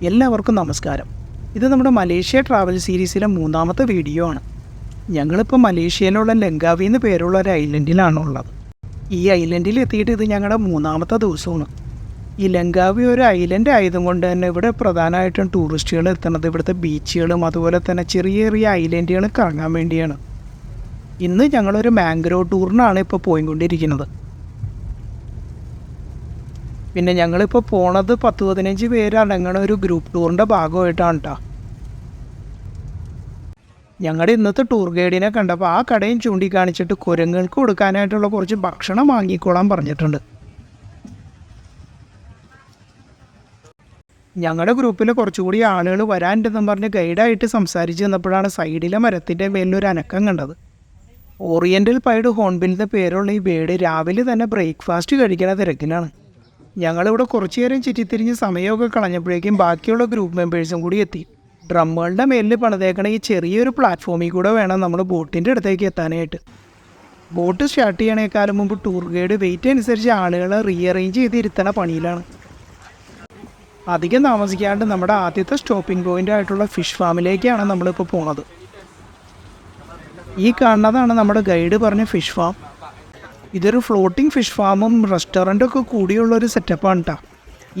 എല്ലാവർക്കും നമസ്കാരം. ഇത് നമ്മുടെ മലേഷ്യ ട്രാവൽ സീരീസിലെ മൂന്നാമത്തെ വീഡിയോ ആണ്. ഞങ്ങളിപ്പോൾ മലേഷ്യയിലുള്ള ലങ്കാവി എന്ന് പേരുള്ള ഒരു ഐലൻഡിലാണുള്ളത്. ഈ ഐലൻഡിൽ എത്തിയിട്ട് ഇത് ഞങ്ങളുടെ മൂന്നാമത്തെ ദിവസമാണ്. ഈ ലങ്കാവി ഒരു ഐലൻഡ് ആയതുകൊണ്ട് തന്നെ ഇവിടെ പ്രധാനമായിട്ടും ടൂറിസ്റ്റുകൾ എത്തുന്നത് ഇവിടുത്തെ ബീച്ചുകളും അതുപോലെ തന്നെ ചെറിയ ചെറിയ ഐലൻഡുകൾ കറങ്ങാൻ വേണ്ടിയാണ്. ഇന്ന് ഞങ്ങളൊരു മാംഗ്രോവ് ടൂറിനാണ് ഇപ്പോൾ പോയിക്കൊണ്ടിരിക്കുന്നത്. പിന്നെ ഞങ്ങളിപ്പോൾ പോണത് 10-15 പേരടങ്ങണ ഒരു ഗ്രൂപ്പ് ടൂറിൻ്റെ ഭാഗമായിട്ടാണ് കേട്ടോ. ഞങ്ങളുടെ ഇന്നത്തെ ടൂർ ഗൈഡിനെ കണ്ടപ്പോൾ ആ കടയും ചൂണ്ടിക്കാണിച്ചിട്ട് കുരങ്ങൾക്ക് കൊടുക്കാനായിട്ടുള്ള കുറച്ച് ഭക്ഷണം വാങ്ങിക്കോളാൻ പറഞ്ഞിട്ടുണ്ട്. ഞങ്ങളുടെ ഗ്രൂപ്പിൽ കുറച്ചുകൂടി ആളുകൾ വരാനുണ്ടെന്നും പറഞ്ഞ് ഗൈഡായിട്ട് സംസാരിച്ച് നിന്നപ്പോഴാണ് സൈഡിലെ മരത്തിൻ്റെ മേലിലൊരു അനക്കം കണ്ടത്. ഓറിയൻ്റൽ പൈഡ് ഹോൺബിലിൻ്റെ പേരുള്ള ഈ ബേഡ് രാവിലെ തന്നെ ബ്രേക്ക്ഫാസ്റ്റ് കഴിക്കുന്ന തിരക്കിലാണ്. ഞങ്ങളിവിടെ കുറച്ചു നേരം ചുറ്റിത്തിരിഞ്ഞ് സമയമൊക്കെ കളഞ്ഞപ്പോഴേക്കും ബാക്കിയുള്ള ഗ്രൂപ്പ് മെമ്പേഴ്സും കൂടി എത്തി. ഡ്രമ്മുകളുടെ മേലിൽ പണിതേക്കണ ഈ ചെറിയൊരു പ്ലാറ്റ്ഫോമിൽ കൂടെ വേണം നമ്മൾ ബോട്ടിൻ്റെ അടുത്തേക്ക് എത്താനായിട്ട്. ബോട്ട് സ്റ്റാർട്ട് ചെയ്യണേക്കാളും മുമ്പ് ടൂർ ഗൈഡ് വെയിറ്റ് അനുസരിച്ച് ആളുകളെ റീഅറേഞ്ച് ചെയ്ത് ഇരുത്തണ പണിയിലാണ്. അധികം താമസിക്കാണ്ട് നമ്മുടെ ആദ്യത്തെ സ്റ്റോപ്പിംഗ് പോയിൻ്റ് ആയിട്ടുള്ള ഫിഷ് ഫാമിലേക്കാണ് നമ്മളിപ്പോൾ പോണത്. ഈ കാണുന്നതാണ് നമ്മുടെ ഗൈഡ് പറഞ്ഞ ഫിഷ് ഫാം. ഇതൊരു ഫ്ലോട്ടിംഗ് ഫിഷ് ഫാമും റെസ്റ്റോറൻറ്റൊക്കെ കൂടിയുള്ളൊരു സെറ്റപ്പാണ് കേട്ടോ.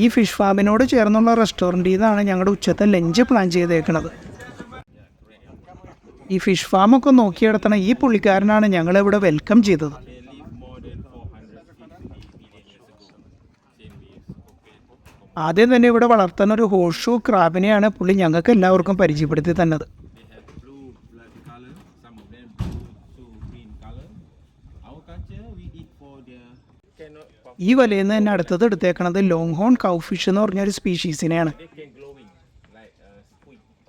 ഈ ഫിഷ് ഫാമിനോട് ചേർന്നുള്ള റെസ്റ്റോറൻറ്റിൽ നിന്നാണ് ഞങ്ങളുടെ ഉച്ചത്തെ ലഞ്ച് പ്ലാൻ ചെയ്തേക്കുന്നത്. ഈ ഫിഷ് ഫാമൊക്കെ നോക്കിയെടുത്തണ ഈ പുള്ളിക്കാരനാണ് ഞങ്ങളിവിടെ വെൽക്കം ചെയ്തത്. ആദ്യം തന്നെ ഇവിടെ വളർത്തുന്ന ഒരു ഹോഴ്ഷൂ ക്രാബിനെയാണ് പുള്ളി ഞങ്ങൾക്ക് എല്ലാവർക്കും പരിചയപ്പെടുത്തി തന്നത്. ഈ വലയിൽ നിന്ന് തന്നെ അടുത്തത് എടുത്തേക്കണത് ലോങ് ഹോൺ കൗ ഫിഷ് എന്ന് പറഞ്ഞൊരു സ്പീഷീസിനെയാണ്.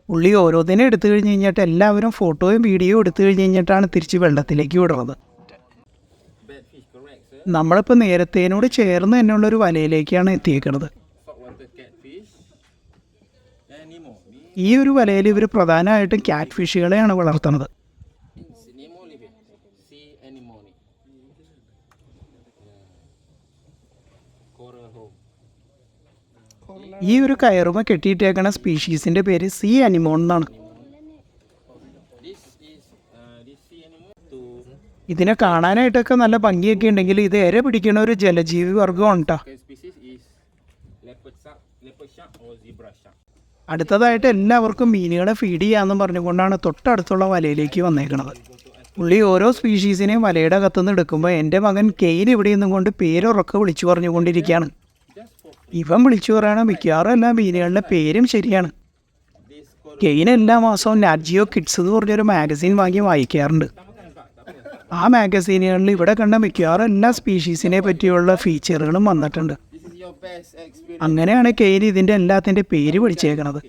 പുള്ളി ഓരോന്നിനും എടുത്തു കഴിഞ്ഞ് കഴിഞ്ഞിട്ട് എല്ലാവരും ഫോട്ടോയും വീഡിയോയും എടുത്തു കഴിഞ്ഞ് കഴിഞ്ഞിട്ടാണ് തിരിച്ച് വെള്ളത്തിലേക്ക് വിടുന്നത്. നമ്മളിപ്പോൾ നേരത്തേനോട് ചേർന്ന് തന്നെയുള്ളൊരു വലയിലേക്കാണ് എത്തിയേക്കുന്നത്. ഈ ഒരു വലയിൽ ഇവർ പ്രധാനമായിട്ടും ക്യാറ്റ് ഫിഷുകളെയാണ് വളർത്തുന്നത്. ഈ ഒരു കയറുമ കെട്ടിയിട്ടേക്കണ സ്പീഷീസിൻ്റെ പേര് സീ അനിമോൺ എന്നാണ്. ഇതിനെ കാണാനായിട്ടൊക്കെ നല്ല ഭംഗിയൊക്കെ ഉണ്ടെങ്കിൽ ഇത് ഇര പിടിക്കുന്ന ഒരു ജലജീവി വർഗമാണ് കേട്ടോ. അടുത്തതായിട്ട് എല്ലാവർക്കും മീനുകളെ ഫീഡ് ചെയ്യാമെന്ന് പറഞ്ഞുകൊണ്ടാണ് തൊട്ടടുത്തുള്ള വലയിലേക്ക് വന്നേക്കുന്നത്. പുള്ളി ഓരോ സ്പീഷീസിനെയും വലയുടെ അകത്തുനിന്ന് എടുക്കുമ്പോൾ എൻ്റെ മകൻ കെയിൻ ഇവിടെ നിന്നും കൊണ്ട് പേരുറക്കെ വിളിച്ചു പറഞ്ഞുകൊണ്ടിരിക്കുകയാണ്. ഇവൻ വിളിച്ചു പറയണ മിക്കവാറും എല്ലാ മീനുകളുടെ പേരും ശരിയാണ്. കെയിൻ എല്ലാ മാസവും നാറ്റ്ജിയോ കിഡ്സ് എന്ന് പറഞ്ഞൊരു മാഗസീൻ വാങ്ങി വായിക്കാറുണ്ട്. ആ മാഗസീനുകളിൽ ഇവിടെ കണ്ട മിക്കവാറും എല്ലാ സ്പീഷീസിനെ പറ്റിയുള്ള ഫീച്ചറുകളും വന്നിട്ടുണ്ട്. അങ്ങനെയാണ് കെയിൻ ഇതിൻ്റെ എല്ലാത്തിൻ്റെ പേര് പഠിച്ചേക്കണത്.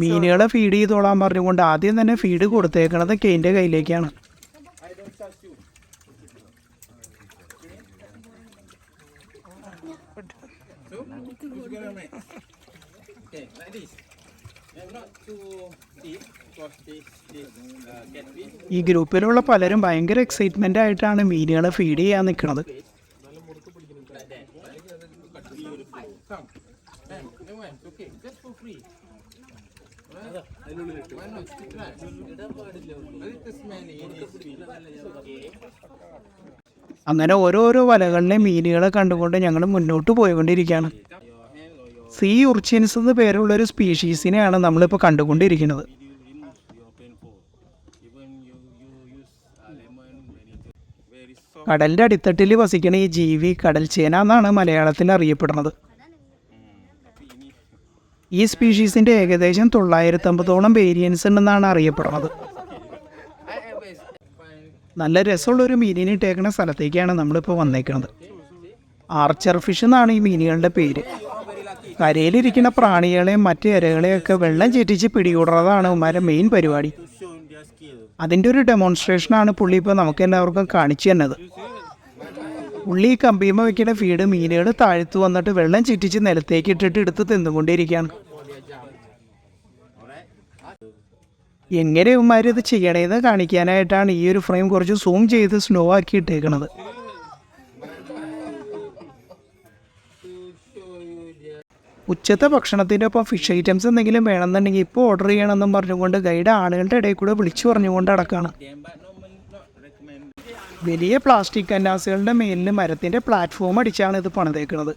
മീനുകളെ ഫീഡ് ചെയ്തോളാൻ പറഞ്ഞുകൊണ്ട് ആദ്യം തന്നെ ഫീഡ് കൊടുത്തേക്കണത് കെയിൻ്റെ കയ്യിലേക്കാണ്. ഈ ഗ്രൂപ്പിലുള്ള പലരും ഭയങ്കര എക്സൈറ്റ്മെൻ്റ് ആയിട്ടാണ് മീനുകളെ ഫീഡ് ചെയ്യാൻ നിൽക്കുന്നത്. അങ്ങനെ ഓരോരോ വലകളിലെ മീനുകളെ കണ്ടുകൊണ്ട് ഞങ്ങൾ മുന്നോട്ട് പോയിക്കൊണ്ടിരിക്കുകയാണ്. സീ ഉർച്ചിൻസ് എന്ന് പേരുള്ളൊരു സ്പീഷീസിനെയാണ് നമ്മളിപ്പോൾ കണ്ടുകൊണ്ടിരിക്കുന്നത്. കടലിൻ്റെ അടിത്തട്ടിൽ വസിക്കുന്ന ഈ ജീവി കടൽ ചേന എന്നാണ് മലയാളത്തിൽ അറിയപ്പെടുന്നത്. ഈ സ്പീഷീസിൻ്റെ ഏകദേശം 950ഓളം വേരിയൻസ് ഉണ്ടെന്നാണ് അറിയപ്പെടുന്നത്. നല്ല രസമുള്ളൊരു മീനിനെ ഇട്ടേക്കുന്ന സ്ഥലത്തേക്കാണ് നമ്മളിപ്പോൾ വന്നേക്കുന്നത്. ആർച്ചർ ഫിഷ് എന്നാണ് ഈ മീനുകളുടെ പേര്. കരയിലിരിക്കുന്ന പ്രാണികളെയും മറ്റ് ഇരകളെയൊക്കെ വെള്ളം ചീറ്റിച്ച് പിടികൂടുന്നതാണ് ഉമ്മാരുടെ മെയിൻ പരിപാടി. അതിൻ്റെ ഒരു ഡെമോൺസ്ട്രേഷനാണ് പുള്ളി ഇപ്പോൾ നമുക്ക് എല്ലാവർക്കും കാണിച്ചു തന്നത്. പുള്ളി കമ്പിയുമ്പോൾ വയ്ക്കുന്ന ഫീഡ് മീനുകൾ താഴ്ത്തു വന്നിട്ട് വെള്ളം ചീറ്റിച്ച് നിലത്തേക്ക് ഇട്ടിട്ട് എടുത്ത് തിന്നുകൊണ്ടിരിക്കുകയാണ്. എങ്ങനെ ഉമ്മാരിത് ചെയ്യണേന്ന് കാണിക്കാനായിട്ടാണ് ഈ ഒരു ഫ്രെയിം കുറച്ച് സൂം ചെയ്ത് സ്ലോ ആക്കി ഇട്ടേക്കണത്. ഉച്ചത്തെ ഭക്ഷണത്തിൻ്റെ ഒപ്പം ഫിഷ് ഐറ്റംസ് എന്തെങ്കിലും വേണമെന്നുണ്ടെങ്കിൽ ഇപ്പോൾ ഓർഡർ ചെയ്യണമെന്നും പറഞ്ഞുകൊണ്ട് ഗൈഡ് ആളുകളുടെ ഇടയിൽ കൂടെ വിളിച്ചു പറഞ്ഞുകൊണ്ട് അടക്കാണ്. വലിയ പ്ലാസ്റ്റിക് കന്നാസുകളുടെ മേലിൽ മരത്തിൻ്റെ പ്ലാറ്റ്ഫോം അടിച്ചാണ് ഇത് പണിതേക്കുന്നത്.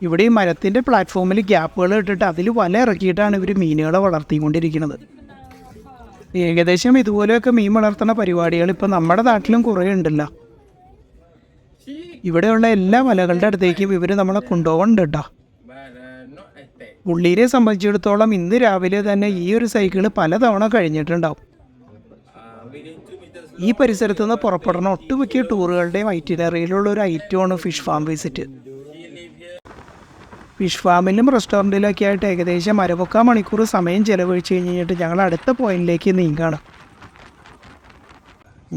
ഇവിടെ ഈ മരത്തിൻ്റെ പ്ലാറ്റ്ഫോമിൽ ഗ്യാപ്പുകൾ ഇട്ടിട്ട് അതിൽ വല ഇറക്കിയിട്ടാണ് ഇവർ മീനുകളെ വളർത്തിക്കൊണ്ടിരിക്കുന്നത്. ഏകദേശം ഇതുപോലെയൊക്കെ മീൻ വളർത്തുന്ന പരിപാടികൾ ഇപ്പോൾ നമ്മുടെ നാട്ടിലും കുറേ ഉണ്ടല്ലോ. ഇവിടെയുള്ള എല്ലാ വലകളുടെ അടുത്തേക്കും ഇവർ നമ്മളെ കൊണ്ടുപോകുന്നുണ്ട് കേട്ടോ. ഉള്ളീരെ സംബന്ധിച്ചിടത്തോളം ഇന്ന് രാവിലെ തന്നെ ഈ ഒരു സൈക്കിള് പലതവണ കഴിഞ്ഞിട്ടുണ്ടാവും. ഈ പരിസരത്തു നിന്ന് പുറപ്പെടുന്ന ഒട്ടുമിക്ക ടൂറുകളുടെയും ഐറ്റിനറിയിലുള്ള ഒരു ഐറ്റമാണ് ഫിഷ് ഫാം വിസിറ്റ്. ഫിഷ് ഫാമിലും റെസ്റ്റോറൻറ്റിലൊക്കെ ആയിട്ട് ഏകദേശം 1.25 മണിക്കൂർ സമയം ചിലവഴിച്ച് കഴിഞ്ഞിട്ട് ഞങ്ങൾ അടുത്ത പോയിന്റിലേക്ക് നീങ്ങുകയാണ്.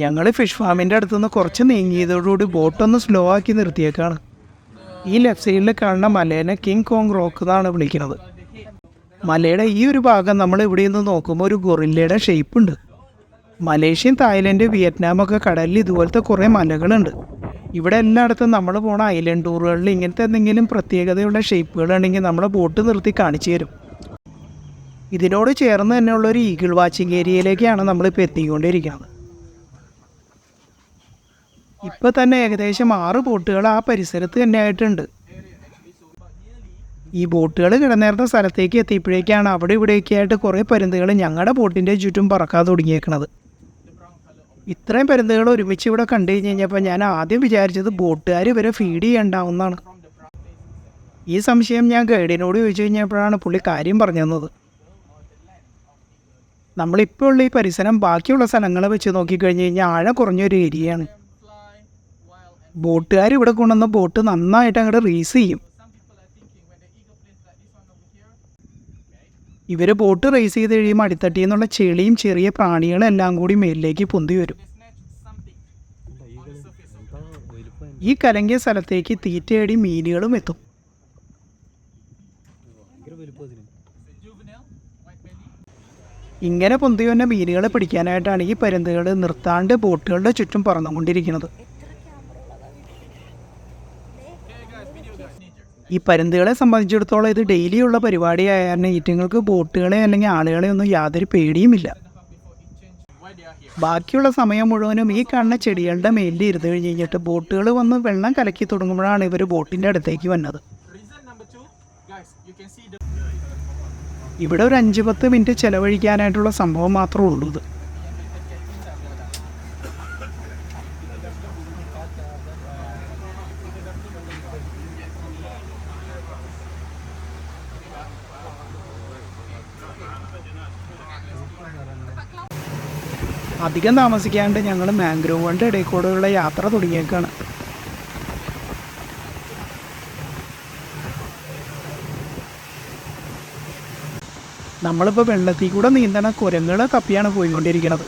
ഞങ്ങൾ ഫിഷ് ഫാമിൻ്റെ അടുത്തുനിന്ന് കുറച്ച് നീങ്ങിയതോടുകൂടി ബോട്ടൊന്ന് സ്ലോ ആക്കി നിർത്തിയേക്കാണ്. ഈ ലെഫ്റ്റ് സൈഡിൽ കാണുന്ന മലേനെ കിങ് കോങ് റോക്ക് എന്നാണ് വിളിക്കുന്നത്. മലയുടെ ഈ ഒരു ഭാഗം നമ്മൾ ഇവിടെ നിന്ന് നോക്കുമ്പോൾ ഒരു ഗൊറില്ലയുടെ ഷേപ്പ് ഉണ്ട്. മലേഷ്യൻ, തായ്ലൻഡ്, വിയറ്റ്നാമൊക്കെ കടലിൽ ഇതുപോലത്തെ കുറേ മലകളുണ്ട്. ഇവിടെ എല്ലായിടത്തും നമ്മൾ പോണ ഐലൻഡ് ടൂറുകളിൽ ഇങ്ങനത്തെ എന്തെങ്കിലും പ്രത്യേകതയുള്ള ഷേപ്പുകളുണ്ടെങ്കിൽ നമ്മളെ ബോട്ട് നിർത്തി കാണിച്ചു തരും. ഇതിനോട് ചേർന്ന് തന്നെയുള്ളൊരു ഈഗിൾ വാച്ചിങ് ഏരിയയിലേക്കാണ് നമ്മളിപ്പോൾ എത്തിക്കൊണ്ടിരിക്കുന്നത്. ഇപ്പോൾ തന്നെ ഏകദേശം 6 ബോട്ടുകൾ ആ പരിസരത്ത് തന്നെ ആയിട്ടുണ്ട്. ഈ ബോട്ടുകൾ കിടന്നേർന്ന സ്ഥലത്തേക്ക് എത്തിയപ്പോഴേക്കാണ് അവിടെ ഇവിടെയൊക്കെ ആയിട്ട് കുറേ പരുന്തുകൾ ഞങ്ങളുടെ ബോട്ടിൻ്റെ ചുറ്റും പറക്കാൻ തുടങ്ങിയേക്കണത്. ഇത്രയും പരുന്തുകൾ ഒരുമിച്ച് ഇവിടെ കണ്ടു കഴിഞ്ഞപ്പോൾ ഞാൻ ആദ്യം വിചാരിച്ചത് ബോട്ടുകാർ ഇവരെ ഫീഡ് ചെയ്യണ്ടാവുന്നതാണ്. ഈ സംശയം ഞാൻ ഗൈഡിനോട് ചോദിച്ചു കഴിഞ്ഞപ്പോഴാണ് പുള്ളി കാര്യം പറഞ്ഞു തന്നത്. നമ്മളിപ്പോൾ ഉള്ള ഈ പരിസരം ബാക്കിയുള്ള സ്ഥലങ്ങളെ വെച്ച് നോക്കിക്കഴിഞ്ഞ് കഴിഞ്ഞാൽ ആഴം കുറഞ്ഞൊരു ഏരിയയാണ്. ബോട്ടുകാർ ഇവിടെ കൊണ്ടുവന്ന ബോട്ട് നന്നായിട്ട് അങ്ങോട്ട് റേസ് ചെയ്യും. ഇവർ ബോട്ട് റേസ് ചെയ്ത് കഴിയുമ്പോൾ അടിത്തട്ടിയിൽ നിന്നുള്ള ചെളിയും ചെറിയ പ്രാണികളും എല്ലാം കൂടി മേലിലേക്ക് പൊന്തി വരും. ഈ കലങ്ങിയ സ്ഥലത്തേക്ക് തീറ്റയടി മീനുകളും എത്തും. ഇങ്ങനെ പൊന്തി വന്ന മീനുകളെ പിടിക്കാനായിട്ടാണ് ഈ പരുന്തുകൾ നിർത്താണ്ട് ബോട്ടുകളുടെ ചുറ്റും പറന്നുകൊണ്ടിരിക്കുന്നത്. ഈ പരുന്തുകളെ സംബന്ധിച്ചിടത്തോളം ഇത് ഡെയിലിയുള്ള പരിപാടിയായ കാരണം ഈറ്റങ്ങൾക്ക് ബോട്ടുകളെ അല്ലെങ്കിൽ ആളുകളെ ഒന്നും യാതൊരു പേടിയുമില്ല. ബാക്കിയുള്ള സമയം മുഴുവനും ഈ കാണുന്ന ചെടികളുടെ മേലിൽ ഇരുന്ന് കഴിഞ്ഞിട്ട് ബോട്ടുകൾ വന്ന് വെള്ളം കലക്കി തുടങ്ങുമ്പോഴാണ് ഇവർ ബോട്ടിൻ്റെ അടുത്തേക്ക് വന്നത്. ഇവിടെ ഒരു 5-10 മിനിറ്റ് ചിലവഴിക്കാനായിട്ടുള്ള സംഭവം മാത്രമേ ഉള്ളൂ ഇത്. അധികം താമസിക്കാണ്ട് ഞങ്ങൾ മാംഗ്രോവുകളുടെ ഇടയിൽ കൂടെയുള്ള യാത്ര തുടങ്ങിയേക്കാണ്. നമ്മളിപ്പോൾ വെള്ളത്തിൽ കൂടെ നീന്തണ കുരങ്ങുകളെ തപ്പിയാണ് പോയിക്കൊണ്ടിരിക്കുന്നത്.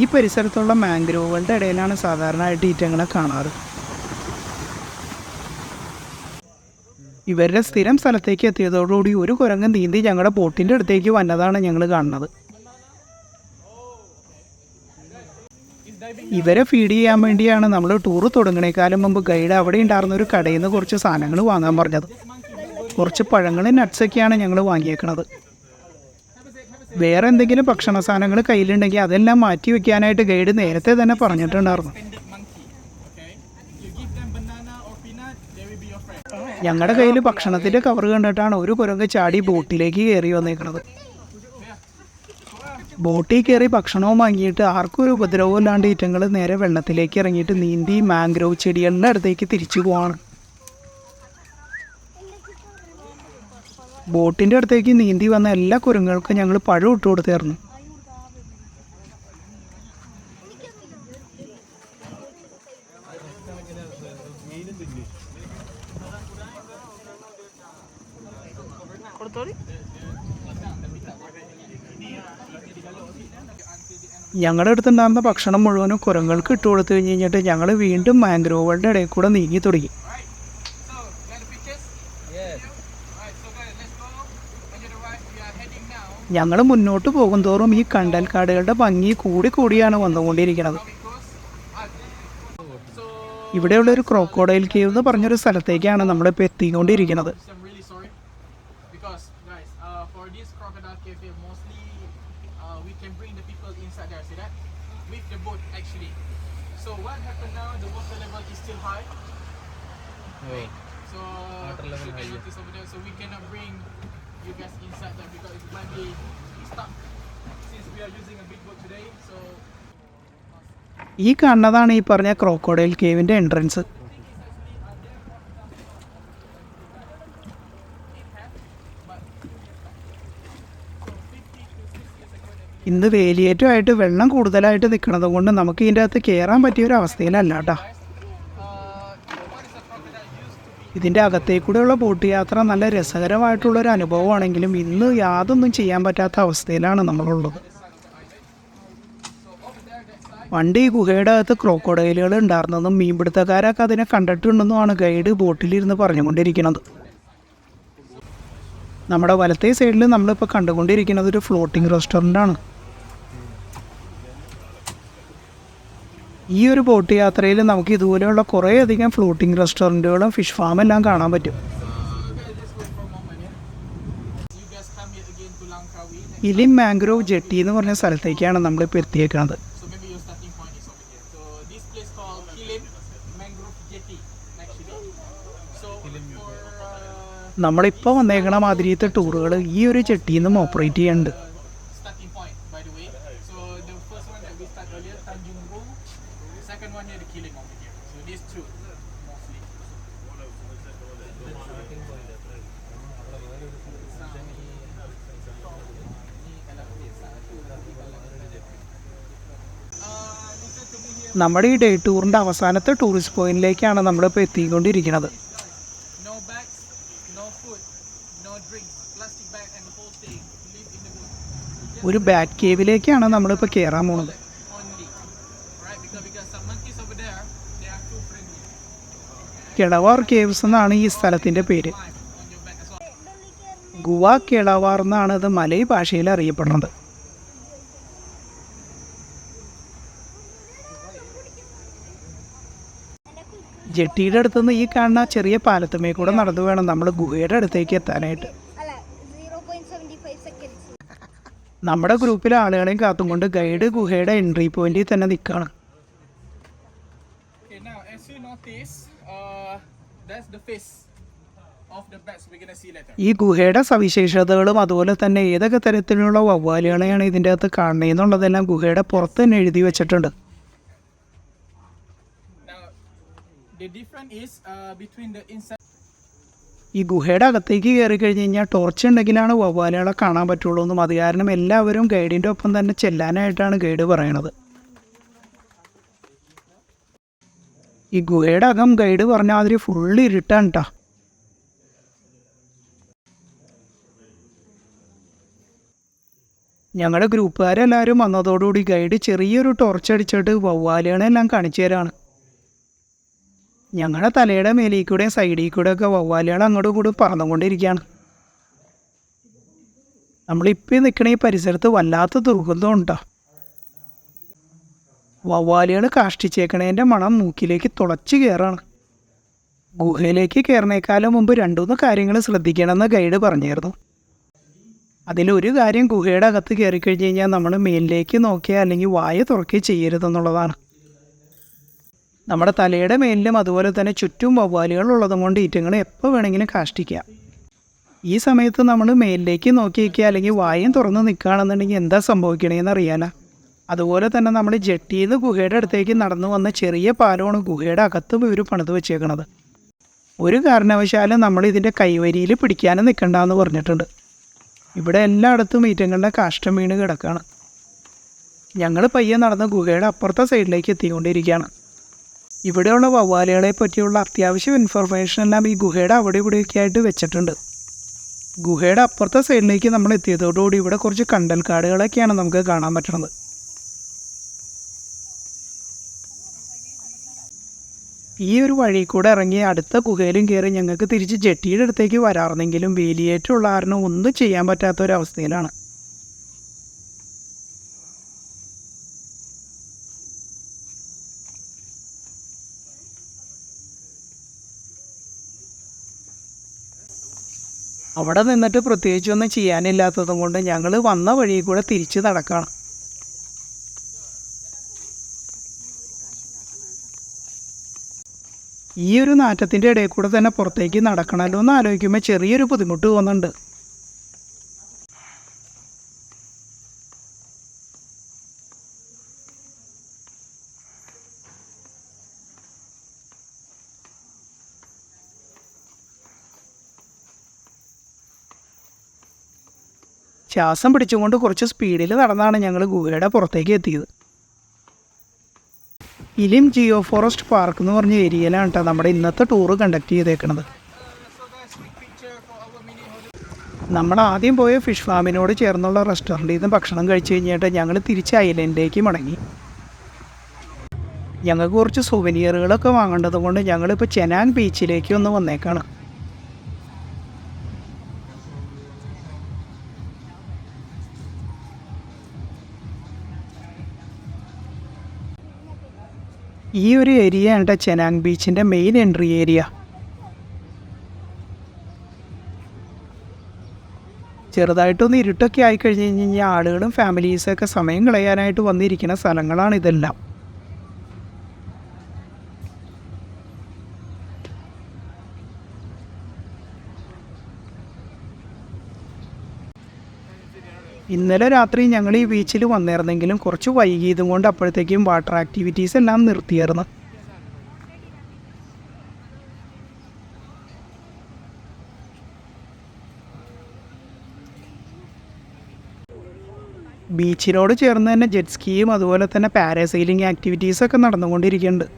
ഈ പരിസരത്തുള്ള മാംഗ്രോവുകളുടെ ഇടയിലാണ് സാധാരണയായിട്ട് ഈറ്റങ്ങളെ കാണാറ്. ഇവരുടെ സ്ഥിരം സ്ഥലത്തേക്ക് എത്തിയതോടുകൂടി ഒരു കുരങ്ങ് നീന്തി ഞങ്ങളുടെ ബോട്ടിൻ്റെ അടുത്തേക്ക് വന്നതാണ് ഞങ്ങൾ കാണുന്നത്. ഇവരെ ഫീഡ് ചെയ്യാൻ വേണ്ടിയാണ് നമ്മൾ ടൂർ തുടങ്ങണേക്കാലം മുമ്പ് ഗൈഡ് അവിടെ ഉണ്ടായിരുന്ന ഒരു കടയിൽ നിന്ന് കുറച്ച് സാധനങ്ങൾ വാങ്ങാൻ പറഞ്ഞത്. കുറച്ച് പഴങ്ങളും നട്ട്സൊക്കെയാണ് ഞങ്ങൾ വാങ്ങിയേക്കണത്. വേറെ എന്തെങ്കിലും ഭക്ഷണ സാധനങ്ങൾ കയ്യിലുണ്ടെങ്കിൽ അതെല്ലാം മാറ്റി വയ്ക്കാനായിട്ട് ഗൈഡ് നേരത്തെ തന്നെ പറഞ്ഞിട്ടുണ്ടായിരുന്നു. ഞങ്ങളുടെ കയ്യിൽ ഭക്ഷണത്തിൻ്റെ കവർ കണ്ടിട്ടാണ് ഒരു കുരങ്ങ് ചാടി ബോട്ടിലേക്ക് കയറി വന്നേക്കണത്. ബോട്ടിൽ കയറി ഭക്ഷണവും വാങ്ങിയിട്ട് ആർക്കും ഒരു ഉപദ്രവവും ഇല്ലാണ്ട് ഈറ്റങ്ങൾ നേരെ വെള്ളത്തിലേക്ക് ഇറങ്ങിയിട്ട് നീന്തി മാംഗ്രോവ് ചെടികളുടെ അടുത്തേക്ക് തിരിച്ചു പോവാണ്. ബോട്ടിൻ്റെ അടുത്തേക്ക് നീന്തി വന്ന എല്ലാ കുരങ്ങൾക്കും ഞങ്ങൾ പഴം ഇട്ട് കൊടുത്തായിരുന്നു. ഞങ്ങളുടെ അടുത്തുണ്ടായിരുന്ന ഭക്ഷണം മുഴുവനും കുരങ്ങൾക്ക് ഇട്ട് കൊടുത്തു കഴിഞ്ഞിട്ട് ഞങ്ങൾ വീണ്ടും മാംഗ്രോവുകളുടെ ഇടയിൽ കൂടെ നീങ്ങി തുടങ്ങി. ഞങ്ങൾ മുന്നോട്ട് പോകുന്തോറും ഈ കണ്ടൽക്കാടുകളുടെ ഭംഗി കൂടിയാണ് വന്നുകൊണ്ടിരിക്കുന്നത്. ഇവിടെയുള്ളൊരു ക്രോക്കോഡൈൽ കേവ് എന്ന് പറഞ്ഞൊരു സ്ഥലത്തേക്കാണ് നമ്മളിപ്പോൾ എത്തിക്കൊണ്ടിരിക്കുന്നത്. ഈ കാണുന്നതാണ് ഈ പറഞ്ഞ ക്രോക്കോഡൈൽ കേവിൻ്റെ എൻട്രൻസ്. ഇന്ന് വേലിയേറ്റമായിട്ട് വെള്ളം കൂടുതലായിട്ട് നിൽക്കുന്നത് കൊണ്ട് നമുക്ക് ഇതിൻ്റെ അകത്ത് കയറാൻ പറ്റിയൊരു അവസ്ഥയിലല്ല കേട്ടോ. ഇതിൻ്റെ അകത്തേക്കൂടെയുള്ള ബോട്ട് യാത്ര നല്ല രസകരമായിട്ടുള്ളൊരു അനുഭവമാണെങ്കിലും ഇന്ന് യാതൊന്നും ചെയ്യാൻ പറ്റാത്ത അവസ്ഥയിലാണ് നമ്മളുള്ളത്. പണ്ട് ഈ ഗുഹയുടെ അകത്ത് ക്രോക്കോഡൈലുകൾ ഉണ്ടായിരുന്നതും മീൻപിടുത്തക്കാരൊക്കെ അതിനെ കണ്ടിട്ടുണ്ടെന്നുമാണ് ഗൈഡ് ബോട്ടിലിരുന്ന് പറഞ്ഞുകൊണ്ടിരിക്കുന്നത്. നമ്മുടെ വലത്തേ സൈഡിൽ നമ്മളിപ്പോൾ കണ്ടുകൊണ്ടിരിക്കുന്നത് ഒരു ഫ്ലോട്ടിംഗ് റെസ്റ്റോറൻ്റാണ്. ഈ ഒരു ബോട്ട് യാത്രയിൽ നമുക്ക് ഇതുപോലെയുള്ള കുറേയധികം ഫ്ലോട്ടിംഗ് റെസ്റ്റോറൻറ്റുകളും ഫിഷ് ഫാമെല്ലാം കാണാൻ പറ്റും. ഇലിം മാംഗ്രോവ് ജെട്ടി എന്ന് പറഞ്ഞ സ്ഥലത്തേക്കാണ് നമ്മളിപ്പോൾ എത്തിയേക്കുന്നത്. നമ്മളിപ്പോൾ വന്നേക്കണ മാതിരിയത്തെ ടൂറുകൾ ഈ ഒരു ജെട്ടിയിൽ നിന്നും ഓപ്പറേറ്റ് ചെയ്യുന്നുണ്ട്. നമ്മുടെ ഈ ഡേ ടൂറിൻ്റെ അവസാനത്തെ ടൂറിസ്റ്റ് പോയിന്റിലേക്കാണ് നമ്മളിപ്പോൾ എത്തിക്കൊണ്ടിരിക്കുന്നത്. ഒരു ബാക്ക് കേവിലേക്കാണ് നമ്മളിപ്പോൾ കയറാൻ പോകുന്നത്. കിളവാർ കേവ്സ് എന്നാണ് ഈ സ്ഥലത്തിൻ്റെ പേര്. ഗുവ കിളവാർ എന്നാണ് ഇത് മലയ് ഭാഷയിൽ അറിയപ്പെടുന്നത്. ജെട്ടിയുടെ അടുത്തുനിന്ന് ഈ കാണുന്ന ചെറിയ പാലത്തുമേ കൂടെ നടന്നു വേണം നമ്മൾ ഗുഹയുടെ അടുത്തേക്ക് എത്താനായിട്ട്. നമ്മുടെ ഗ്രൂപ്പിലെ ആളുകളെയും കാത്തും കൊണ്ട് ഗൈഡ് ഗുഹയുടെ എൻട്രി പോയിന്റിൽ തന്നെ നിൽക്കുകയാണ്. ഈ ഗുഹയുടെ സവിശേഷതകളും അതുപോലെ തന്നെ ഏതൊക്കെ തരത്തിലുള്ള വവ്വാലുകളെയാണ് ഇതിൻ്റെ അകത്ത് കാണുന്നതെന്നുള്ളതെല്ലാം ഗുഹയുടെ പുറത്ത് തന്നെ എഴുതി വെച്ചിട്ടുണ്ട്. ഈ ഗുഹയുടെ അകത്തേക്ക് കയറി കഴിഞ്ഞ് കഴിഞ്ഞാൽ ടോർച്ച് ഉണ്ടെങ്കിലാണ് വവ്വാലുകളെ കാണാൻ പറ്റുള്ളൂ എന്നും അത് കാരണം എല്ലാവരും ഗൈഡിൻ്റെ ഒപ്പം തന്നെ ചെല്ലാനായിട്ടാണ് ഗൈഡ് പറയണത്. ഈ ഗുഹയുടെ അകം ഗൈഡ് പറഞ്ഞ മാതിരി ഫുള്ള് ഇരുട്ടാണ് കേട്ടോ. ഞങ്ങളുടെ ഗ്രൂപ്പുകാരെല്ലാവരും വന്നതോടുകൂടി ഗൈഡ് ചെറിയൊരു ടോർച്ച് അടിച്ചിട്ട് വവ്വാലുകളെല്ലാം കാണിച്ചു തരാണ്. ഞങ്ങളുടെ തലയുടെ മേലിൽ കൂടെയും സൈഡിൽ കൂടെയൊക്കെ വവ്വാലുകൾ അങ്ങോട്ടും കൂടി പറന്നുകൊണ്ടിരിക്കുകയാണ്. നമ്മളിപ്പോൾ നിൽക്കണ ഈ പരിസരത്ത് വല്ലാത്ത ദുർഗന്ധം ഉണ്ടോ. വവ്വാലുകൾ കാഷ്ടിച്ചേക്കണേൻ്റെ മണം മൂക്കിലേക്ക് തുളച്ച് കയറാണ്. ഗുഹയിലേക്ക് കയറുന്നേക്കാളും മുമ്പ് 2-3 കാര്യങ്ങൾ ശ്രദ്ധിക്കണമെന്ന് ഗൈഡ് പറഞ്ഞിരുന്നു. അതിലൊരു കാര്യം ഗുഹയുടെ അകത്ത് കയറിക്കഴിഞ്ഞ് കഴിഞ്ഞാൽ നമ്മൾ മേലിലേക്ക് നോക്കിയാൽ അല്ലെങ്കിൽ വായ തുറക്കുകയോ ചെയ്യരുതെന്നുള്ളതാണ്. നമ്മുടെ തലയുടെ മേലിലും അതുപോലെ തന്നെ ചുറ്റും വവ്വാലുകൾ ഉള്ളതും കൊണ്ട് ഈറ്റങ്ങൾ എപ്പോൾ വേണമെങ്കിലും കാഷ്ടിക്കാം. ഈ സമയത്ത് നമ്മൾ മേലിലേക്ക് നോക്കി വയ്ക്കുക അല്ലെങ്കിൽ വായും തുറന്ന് നിൽക്കുകയാണെന്നുണ്ടെങ്കിൽ എന്താ സംഭവിക്കണേന്ന് അറിയാനാ. അതുപോലെ തന്നെ നമ്മൾ ജെട്ടിയിൽ നിന്ന് ഗുഹയുടെ അടുത്തേക്ക് നടന്നു വന്ന ചെറിയ പാലമാണ് ഗുഹയുടെ അകത്ത് ഇവർ പണിത് വെച്ചേക്കണത്. ഒരു കാരണവശാലും നമ്മൾ ഇതിൻ്റെ കൈവരിയിൽ പിടിക്കാനും നിൽക്കണ്ടെന്ന് പറഞ്ഞിട്ടുണ്ട്. ഇവിടെ എല്ലായിടത്തും ഈറ്റങ്ങളുടെ കാഷ്ടം വീണ് കിടക്കുകയാണ്. ഞങ്ങൾ പയ്യെ നടന്ന് ഗുഹയുടെ അപ്പുറത്തെ സൈഡിലേക്ക് എത്തിക്കൊണ്ടിരിക്കുകയാണ്. ഇവിടെയുള്ള വവ്വാലുകളെ പറ്റിയുള്ള അത്യാവശ്യം ഇൻഫർമേഷൻ എല്ലാം ഈ ഗുഹയുടെ അവിടെ ഇവിടെയൊക്കെ ആയിട്ട് വെച്ചിട്ടുണ്ട്. ഗുഹയുടെ അപ്പുറത്തെ സൈഡിലേക്ക് നമ്മൾ എത്തിയതോടുകൂടി ഇവിടെ കുറച്ച് കണ്ടൽക്കാടുകളൊക്കെയാണ് നമുക്ക് കാണാൻ പറ്റുന്നത്. ഈ ഒരു വഴി കൂടെ ഇറങ്ങി അടുത്ത ഗുഹയിലും കയറി ഞങ്ങൾക്ക് തിരിച്ച് ജെട്ടിയുടെ അടുത്തേക്ക് വരാറുണ്ടെങ്കിലും വേലിയേറ്റമുള്ള കാരണം ഒന്നും ചെയ്യാൻ പറ്റാത്തൊരവസ്ഥയിലാണ്. അവിടെ നിന്നിട്ട് പ്രത്യേകിച്ചൊന്നും ചെയ്യാനില്ലാത്തതും കൊണ്ട് ഞങ്ങൾ വന്ന വഴി കൂടെ തിരിച്ച് നടക്കുകയാണ്. ഈ ഒരു നാറ്റത്തിൻ്റെ ഇടയിൽ കൂടെ തന്നെ പുറത്തേക്ക് നടക്കണമല്ലോ എന്ന് ആലോചിക്കുമ്പോൾ ചെറിയൊരു ബുദ്ധിമുട്ട് തോന്നുന്നുണ്ട്. ശ്വാസം പിടിച്ചുകൊണ്ട് കുറച്ച് സ്പീഡിൽ നടന്നാണ് ഞങ്ങൾ ഗുഹയുടെ പുറത്തേക്ക് എത്തിയത്. ഇലിം ജിയോ ഫോറസ്റ്റ് പാർക്ക് എന്ന് പറഞ്ഞ ഏരിയയിലാണ് കേട്ടോ നമ്മുടെ ഇന്നത്തെ ടൂറ് കണ്ടക്ട് ചെയ്തേക്കണത്. നമ്മൾ ആദ്യം പോയ ഫിഷ് ഫാമിനോട് ചേർന്നുള്ള റെസ്റ്റോറൻറ്റിൽ നിന്ന് ഭക്ഷണം കഴിച്ച് കഴിഞ്ഞിട്ട് ഞങ്ങൾ തിരിച്ച് ഐലൻഡിലേക്ക് മടങ്ങി. ഞങ്ങൾക്ക് കുറച്ച് സുവനിയറുകളൊക്കെ വാങ്ങേണ്ടത് കൊണ്ട് ഞങ്ങളിപ്പോൾ ചെനാങ് ബീച്ചിലേക്ക് ഒന്ന് വന്നേക്കാണ്. ഈ ഒരു ഏരിയ ആണ് ചെനാങ് ബീച്ചിൻ്റെ മെയിൻ എൻട്രി ഏരിയ. ചെറുതായിട്ടൊന്ന് ഇരുട്ടൊക്കെ ആയിക്കഴിഞ്ഞ് കഴിഞ്ഞാൽ ആളുകളും ഫാമിലീസൊക്കെ സമയം കളയാനായിട്ട് വന്നിരിക്കുന്ന സ്ഥലങ്ങളാണ് ഇതെല്ലാം. ഇന്നലെ രാത്രി ഞങ്ങൾ ഈ ബീച്ചിൽ വന്നിരുന്നെങ്കിലും കുറച്ച് വൈകിയതും കൊണ്ട് അപ്പോഴത്തേക്കും വാട്ടർ ആക്ടിവിറ്റീസ് എല്ലാം നിർത്തിയായിരുന്നു. ബീച്ചിനോട് ചേർന്ന് തന്നെ ജെറ്റ് സ്കീയും അതുപോലെ തന്നെ പാരാസൈലിംഗ് ആക്ടിവിറ്റീസൊക്കെ നടന്നുകൊണ്ടിരിക്കുന്നുണ്ട്.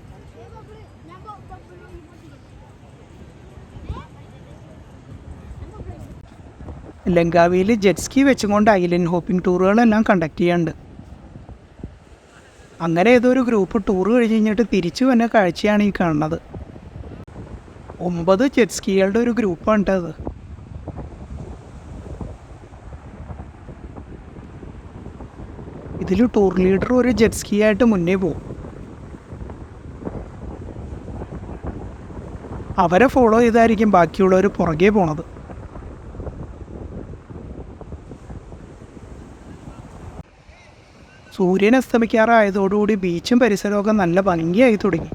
ലങ്കാവിയിൽ ജെറ്റ് സ്കീ വെച്ചുകൊണ്ട് ഐലൻഡ് ഹോപ്പിംഗ് ടൂറുകളെല്ലാം കണ്ടക്ട് ചെയ്യാറുണ്ട്. അങ്ങനെ ഏതൊരു ഗ്രൂപ്പ് ടൂർ കഴിഞ്ഞ് കഴിഞ്ഞിട്ട് തിരിച്ചു വന്ന കാഴ്ചയാണ് ഈ കാണുന്നത്. 9 ജെറ്റ് സ്കീകളുടെ ഒരു ഗ്രൂപ്പാണ് കേട്ടത്. ഇതിൽ ടൂർ ലീഡർ ഒരു ജെറ്റ് സ്കീ ആയിട്ട് മുന്നേ പോകും. അവരെ ഫോളോ ചെയ്തായിരിക്കും ബാക്കിയുള്ളവർ പുറകെ പോണത്. സൂര്യൻ അസ്തമിക്കാറായതോടുകൂടി ബീച്ചും പരിസരമൊക്കെ നല്ല ഭംഗിയായി തുടങ്ങി.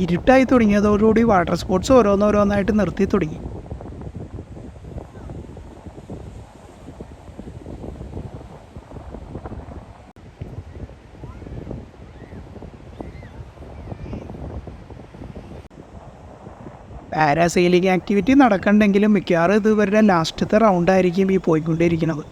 ഇരുട്ടായി തുടങ്ങിയതോടുകൂടി വാട്ടർ സ്പോർട്സ് ഓരോന്നോരോന്നായിട്ട് നിർത്തി തുടങ്ങി. പാരാസൈലിംഗ് ആക്ടിവിറ്റി നടക്കണ്ടെങ്കിലും മിക്കവാറും ഇതുവരെ ലാസ്റ്റത്തെ റൗണ്ടായിരിക്കും ഈ പോയിക്കൊണ്ടിരിക്കുന്നത്.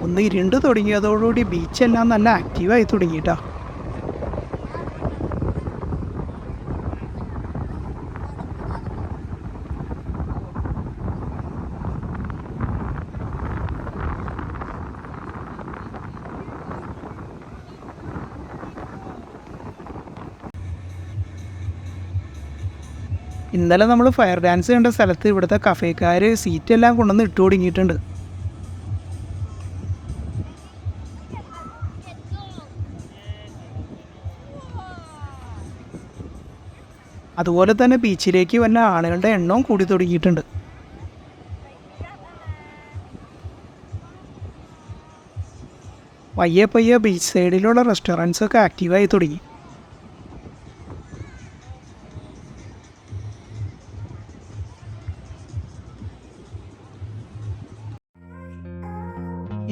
ഒന്ന് ഇരുണ്ട് തുടങ്ങിയതോടുകൂടി ബീച്ചെല്ലാം നല്ല ആക്റ്റീവായി തുടങ്ങിയിട്ടാ. ഇന്നലെ നമ്മൾ ഫയർ ഡാൻസ് കണ്ട സ്ഥലത്ത് ഇവിടുത്തെ കഫേക്കാർ സീറ്റെല്ലാം കൊണ്ടുവന്ന് ഇട്ട് തുടങ്ങിയിട്ടുണ്ട്. അതുപോലെ തന്നെ ബീച്ചിലേക്ക് വന്ന ആളുകളുടെ എണ്ണവും കൂടി തുടങ്ങിയിട്ടുണ്ട്. പയ്യെ പയ്യെ ബീച്ച് സൈഡിലുള്ള റെസ്റ്റോറൻറ്റ്സൊക്കെ ആക്റ്റീവായി തുടങ്ങി.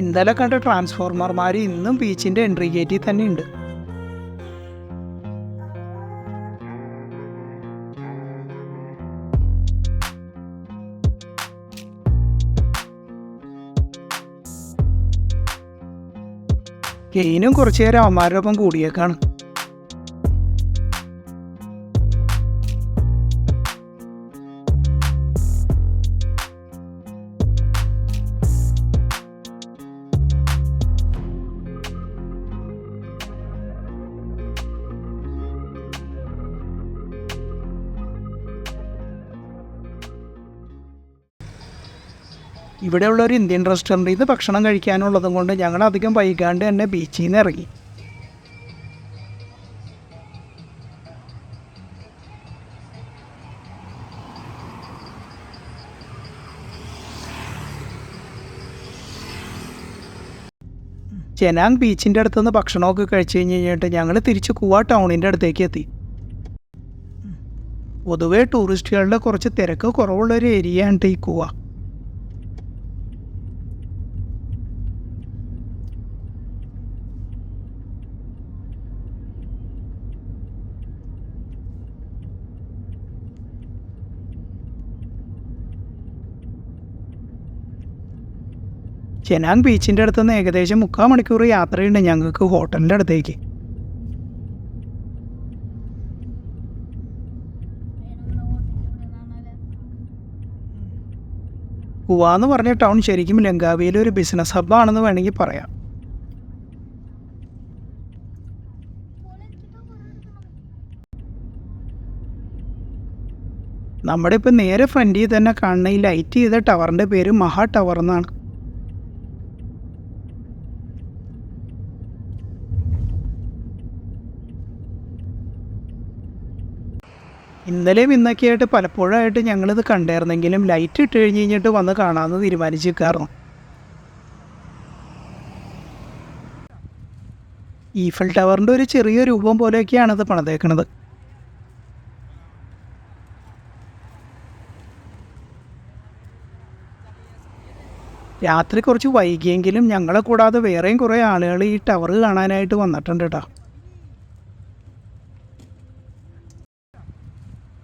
ഇന്നലെ കണ്ട ട്രാൻസ്ഫോർമർമാർ ഇന്നും ബീച്ചിൻ്റെ എൻട്രി ഗേറ്റിൽ തന്നെ ഉണ്ട്. കെയിനും കുറച്ചു നേരം അവന്മാരുടെ ഒപ്പം കൂടിയേക്കാണ്. ഇവിടെയുള്ള ഒരു ഇന്ത്യൻ റെസ്റ്റോറൻറ്റിൽ നിന്ന് ഭക്ഷണം കഴിക്കാനുള്ളതും കൊണ്ട് ഞങ്ങൾ അധികം വൈകാണ്ട് തന്നെ ബീച്ചിൽ നിന്ന് ഇറങ്ങി. ചെനാങ് ബീച്ചിൻ്റെ അടുത്തുനിന്ന് ഭക്ഷണമൊക്കെ കഴിച്ച് കഴിഞ്ഞിട്ട് ഞങ്ങൾ തിരിച്ച് കുവ ടൗണിൻ്റെ അടുത്തേക്ക് എത്തി. പൊതുവേ ടൂറിസ്റ്റുകളുടെ കുറച്ച് തിരക്ക് കുറവുള്ളൊരു ഏരിയയാണ് ഈ കുവ. ചെനാങ് ബീച്ചിൻ്റെ അടുത്തുനിന്ന് ഏകദേശം 3/4 മണിക്കൂർ യാത്രയുണ്ട് ഞങ്ങൾക്ക് ഹോട്ടലിൻ്റെ അടുത്തേക്ക്. കുവ എന്ന് പറഞ്ഞ ടൗൺ ശരിക്കും ലങ്കാവിയിലെ ഒരു ബിസിനസ് ഹബ്ബാണെന്ന് വേണമെങ്കിൽ പറയാം. നമ്മുടെ ഇപ്പം നേരെ ഫ്രണ്ടിൽ തന്നെ കാണുന്ന ഈ ലൈറ്റ് ചെയ്ത ടവറിൻ്റെ പേര് മഹാ ടവർ എന്നാണ്. ഇന്നലെയും ഇന്നൊക്കെയായിട്ട് പലപ്പോഴായിട്ട് ഞങ്ങളിത് കണ്ടായിരുന്നെങ്കിലും ലൈറ്റ് ഇട്ട് കഴിഞ്ഞിട്ട് വന്ന് കാണാമെന്ന് തീരുമാനിച്ചിരിക്കാറുണ്ട്. ഈഫൽ ടവറിൻ്റെ ഒരു ചെറിയ രൂപം പോലെയൊക്കെയാണ് ഇത് പണിതേക്കണത്. രാത്രി കുറച്ച് വൈകിയെങ്കിലും ഞങ്ങളെ കൂടാതെ വേറെയും കുറേ ആളുകൾ ഈ ടവർ കാണാനായിട്ട് വന്നിട്ടുണ്ട് കേട്ടോ.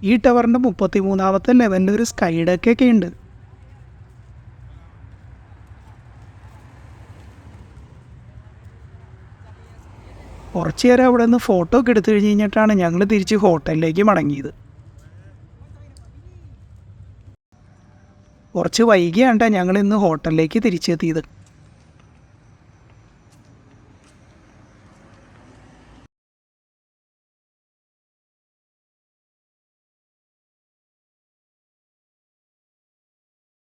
ഈ ടവറിൻ്റെ 33ാമത്തെ ലെവലിൽ ഒരു സ്കൈ ഡെക്കൊക്കെ ഉണ്ട്. കുറച്ച് നേരം അവിടെ നിന്ന് ഫോട്ടോ ഒക്കെ എടുത്തു കഴിഞ്ഞിട്ടാണ് ഞങ്ങൾ തിരിച്ച് ഹോട്ടലിലേക്ക് മടങ്ങിയത്. കുറച്ച് വൈകിയാണ് ഞങ്ങൾ ഇന്ന് ഹോട്ടലിലേക്ക് തിരിച്ചെത്തിയത്.